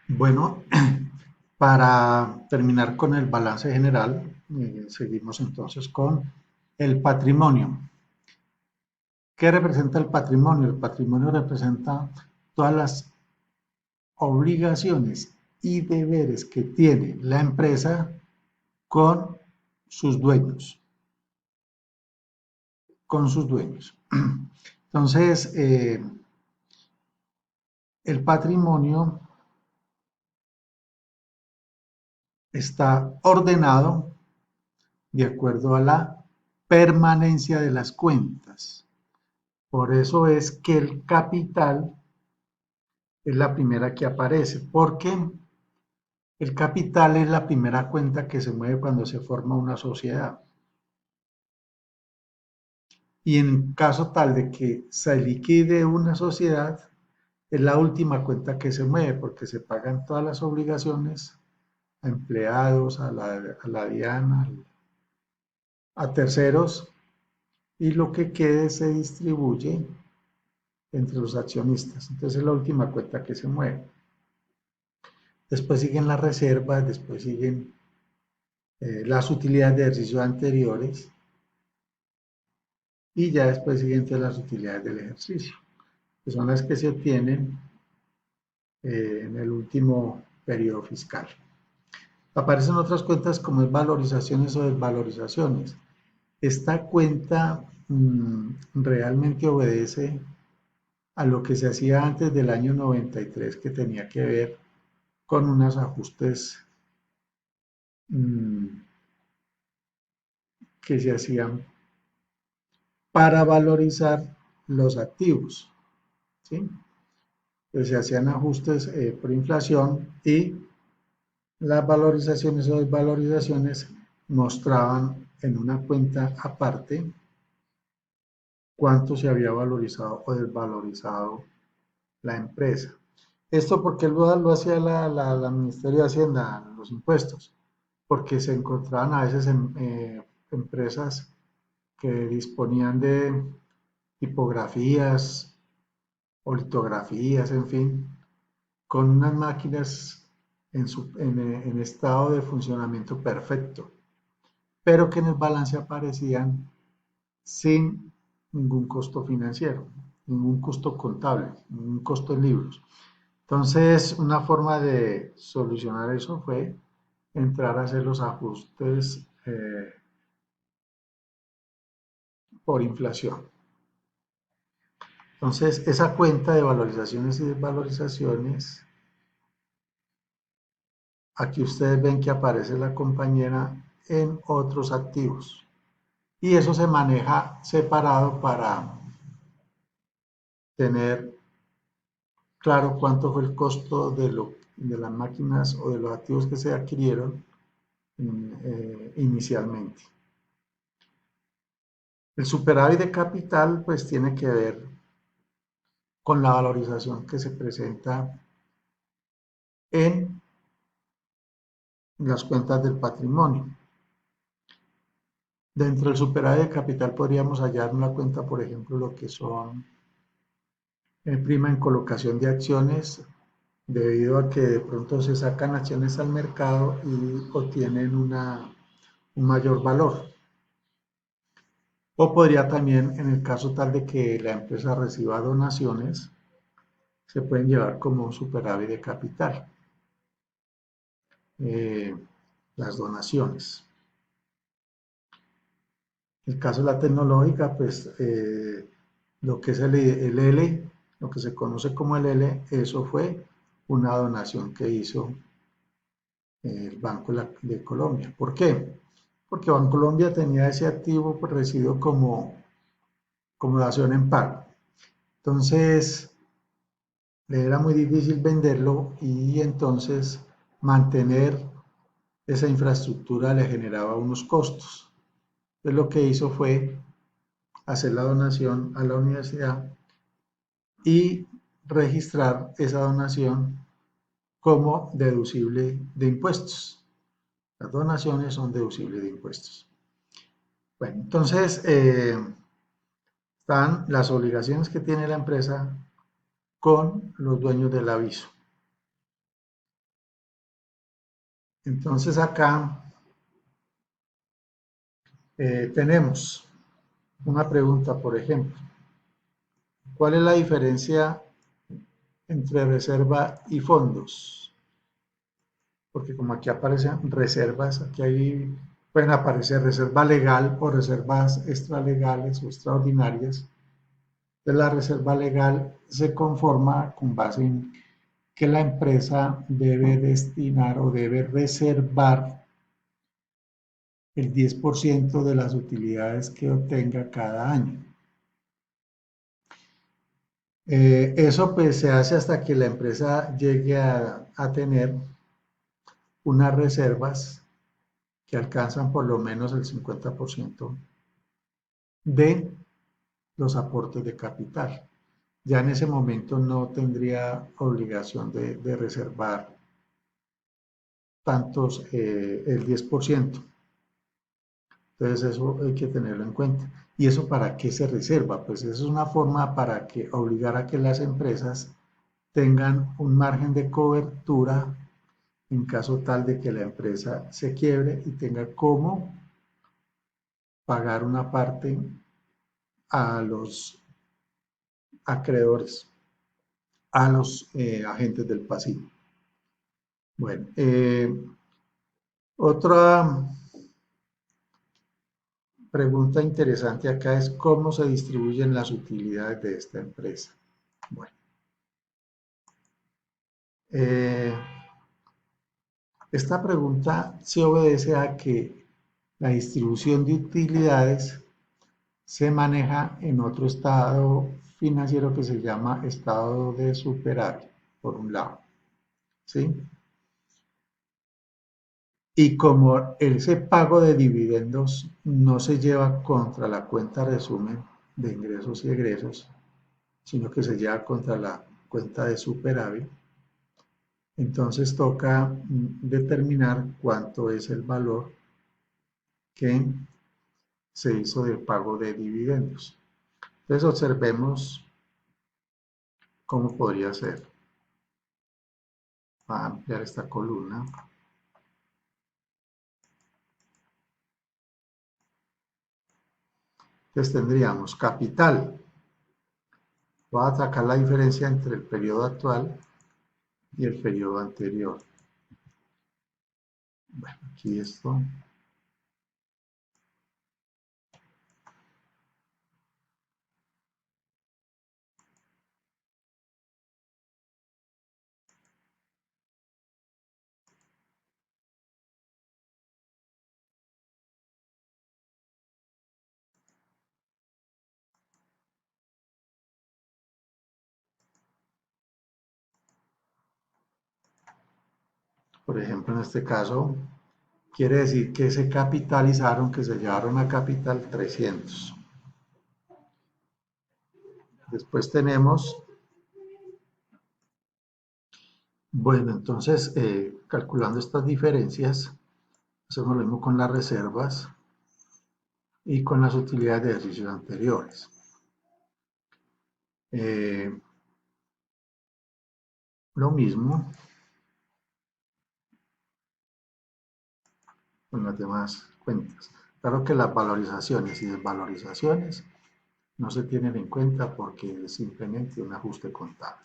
Bueno, para terminar con el balance general, seguimos entonces con el patrimonio. ¿Qué representa el patrimonio? El patrimonio representa todas las obligaciones y deberes que tiene la empresa con sus dueños, con sus dueños. Entonces, el patrimonio está ordenado de acuerdo a la permanencia de las cuentas. Por eso es que el capital es la primera que aparece, porque el capital es la primera cuenta que se mueve cuando se forma una sociedad. Y en caso tal de que se liquide una sociedad, es la última cuenta que se mueve porque se pagan todas las obligaciones a empleados, a la DIAN, a terceros, y lo que quede se distribuye entre los accionistas. Entonces es la última cuenta que se mueve. Después siguen las reservas, después siguen las utilidades de ejercicios anteriores y ya después siguen las utilidades del ejercicio, que son las que se obtienen en el último periodo fiscal. Aparecen otras cuentas como es valorizaciones o desvalorizaciones. Esta cuenta realmente obedece a lo que se hacía antes del año 93, que tenía que ver con unos ajustes mmm, que se hacían para valorizar los activos, ¿sí? Entonces se hacían ajustes por inflación y las valorizaciones o desvalorizaciones mostraban en una cuenta aparte cuánto se había valorizado o desvalorizado la empresa. Esto porque lo hacía la Ministerio de Hacienda, los impuestos, porque se encontraban a veces empresas que disponían de tipografías o litografías, en fin, con unas máquinas en estado de funcionamiento perfecto, pero que en el balance aparecían sin ningún costo financiero, ningún costo contable, ningún costo en libros. Entonces, una forma de solucionar eso fue entrar a hacer los ajustes por inflación. Entonces, esa cuenta de valorizaciones y desvalorizaciones, aquí ustedes ven que aparece la compañera en otros activos. Y eso se maneja separado para tener claro cuánto fue el costo de las máquinas o de los activos que se adquirieron inicialmente. El superávit de capital pues tiene que ver con la valorización que se presenta en las cuentas del patrimonio. Dentro del superávit de capital podríamos hallar en la cuenta, por ejemplo, lo que son prima en colocación de acciones, debido a que de pronto se sacan acciones al mercado y obtienen un mayor valor. O podría también, en el caso tal de que la empresa reciba donaciones, se pueden llevar como un superávit de capital, eh, las donaciones. En el caso de la tecnológica, pues lo que es el L, lo que se conoce como el L, eso fue una donación que hizo el Banco de Colombia. ¿Por qué? Porque Bancolombia tenía ese activo pues, recibido como dación en pago. Entonces, le era muy difícil venderlo y entonces mantener esa infraestructura le generaba unos costos. Entonces, lo que hizo fue hacer la donación a la universidad y registrar esa donación como deducible de impuestos. Las donaciones son deducibles de impuestos. Bueno, entonces están las obligaciones que tiene la empresa con los dueños del aviso. Entonces acá tenemos una pregunta, por ejemplo. ¿Cuál es la diferencia entre reserva y fondos? Porque como aquí aparecen reservas, aquí pueden aparecer reserva legal o reservas extralegales o extraordinarias. Entonces la reserva legal se conforma con base en que la empresa debe destinar o debe reservar el 10% de las utilidades que obtenga cada año. Eso pues se hace hasta que la empresa llegue a tener unas reservas que alcanzan por lo menos el 50% de los aportes de capital. Ya en ese momento no tendría obligación de reservar tantos, el 10%. Entonces eso hay que tenerlo en cuenta. ¿Y eso para qué se reserva? Pues eso es una forma para que obligar a que las empresas tengan un margen de cobertura en caso tal de que la empresa se quiebre y tenga cómo pagar una parte a los acreedores, a los agentes del pasivo. Bueno, otra pregunta interesante acá es cómo se distribuyen las utilidades de esta empresa. Bueno, eh, esta pregunta se obedece a que la distribución de utilidades se maneja en otro estado financiero que se llama estado de superávit, por un lado, ¿sí? Y como ese pago de dividendos no se lleva contra la cuenta resumen de ingresos y egresos, sino que se lleva contra la cuenta de superávit, entonces toca determinar cuánto es el valor que se hizo de pago de dividendos. Entonces observemos cómo podría ser. Va a ampliar esta columna. Entonces tendríamos capital. Voy a sacar la diferencia entre el periodo actual y el periodo anterior. Bueno, aquí esto. Por ejemplo, en este caso, quiere decir que se capitalizaron, que se llevaron a capital 300. Después tenemos, bueno, entonces, calculando estas diferencias, hacemos lo mismo con las reservas y con las utilidades de ejercicios anteriores. Lo mismo con las demás cuentas. Claro que las valorizaciones y desvalorizaciones no se tienen en cuenta porque es simplemente un ajuste contable.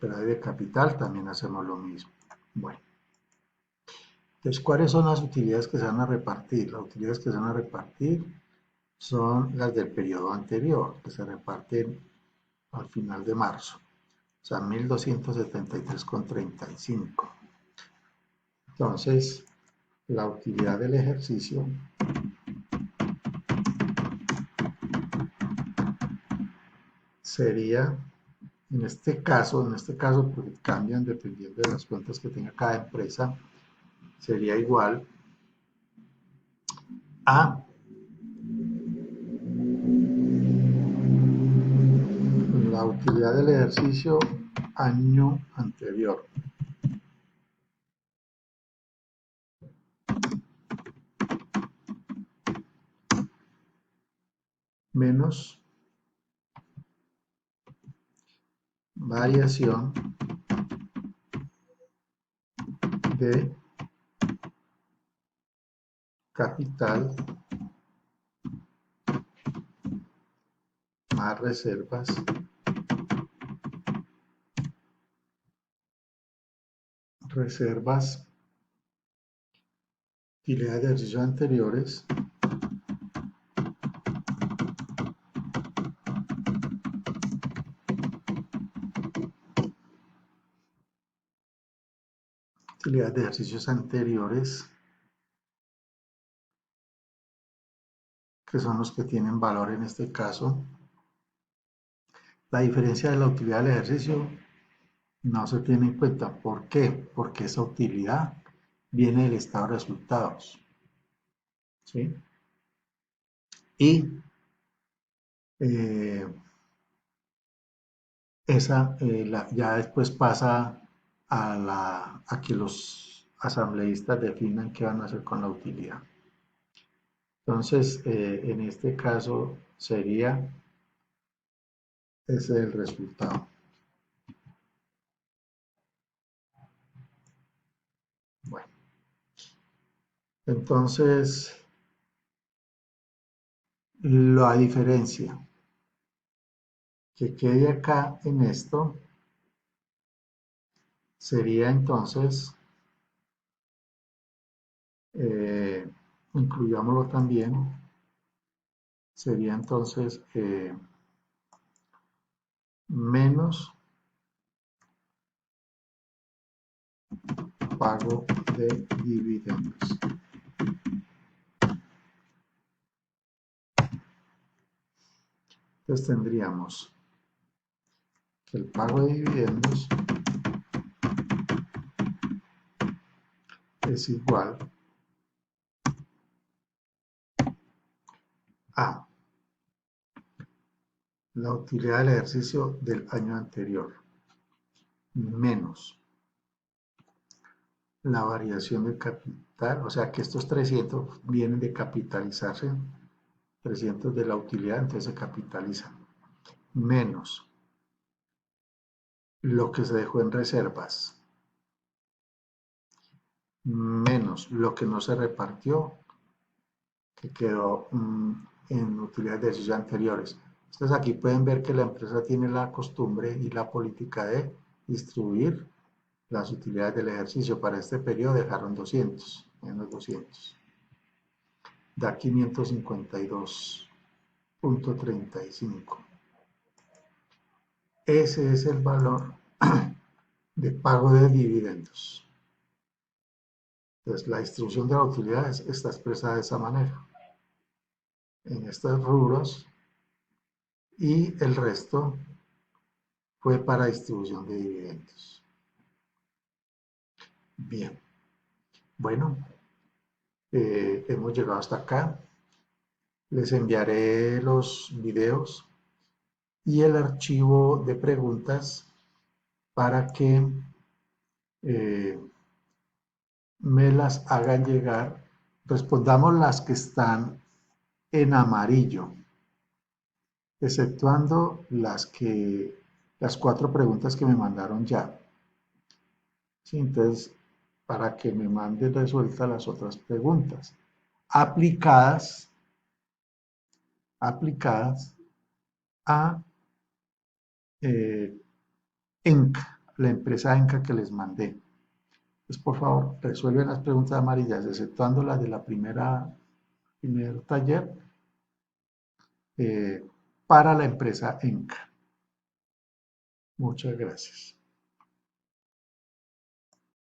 Pero de capital también hacemos lo mismo. Bueno, entonces, ¿cuáles son las utilidades que se van a repartir? Las utilidades que se van a repartir son las del periodo anterior, que se reparten al final de marzo, o sea, 1.273,35. Entonces, la utilidad del ejercicio sería, en este caso, porque cambian dependiendo de las cuentas que tenga cada empresa, sería igual a la utilidad del ejercicio año anterior menos variación de capital más reservas utilidades de ejercicios anteriores utilidades de ejercicios anteriores, que son los que tienen valor en este caso. La diferencia de la utilidad del ejercicio no se tiene en cuenta. ¿Por qué? Porque esa utilidad viene del estado de resultados. ¿Sí? Y ya después pasa a que los asambleístas definan qué van a hacer con la utilidad. Entonces, en este caso sería ese el resultado. Bueno, entonces la diferencia que quede acá en esto sería entonces, incluyámoslo también, sería entonces menos pago de dividendos. Entonces tendríamos que el pago de dividendos es igual a la utilidad del ejercicio del año anterior menos la variación del capital, o sea que estos 300 vienen de capitalizarse, 300 de la utilidad, entonces se capitalizan, menos lo que se dejó en reservas, menos lo que no se repartió, que quedó en utilidades de ejercicios anteriores. Entonces aquí pueden ver que la empresa tiene la costumbre y la política de distribuir las utilidades del ejercicio. Para este periodo dejaron 200, menos 200. Da 552.35. Ese es el valor de pago de dividendos. Entonces, la distribución de la utilidad está expresada de esa manera, en estos rubros, y el resto fue para distribución de dividendos. Bien, bueno, hemos llegado hasta acá. Les enviaré los videos y el archivo de preguntas para que me las hagan llegar. Respondamos las que están en amarillo, exceptuando las 4 preguntas que me mandaron ya. ¿Sí? Entonces, para que me manden resueltas las otras preguntas aplicadas a ENCA, la empresa ENCA que les mandé. Entonces, por favor, resuelven las preguntas amarillas, exceptuando las de la primer taller, para la empresa ENCA. Muchas gracias.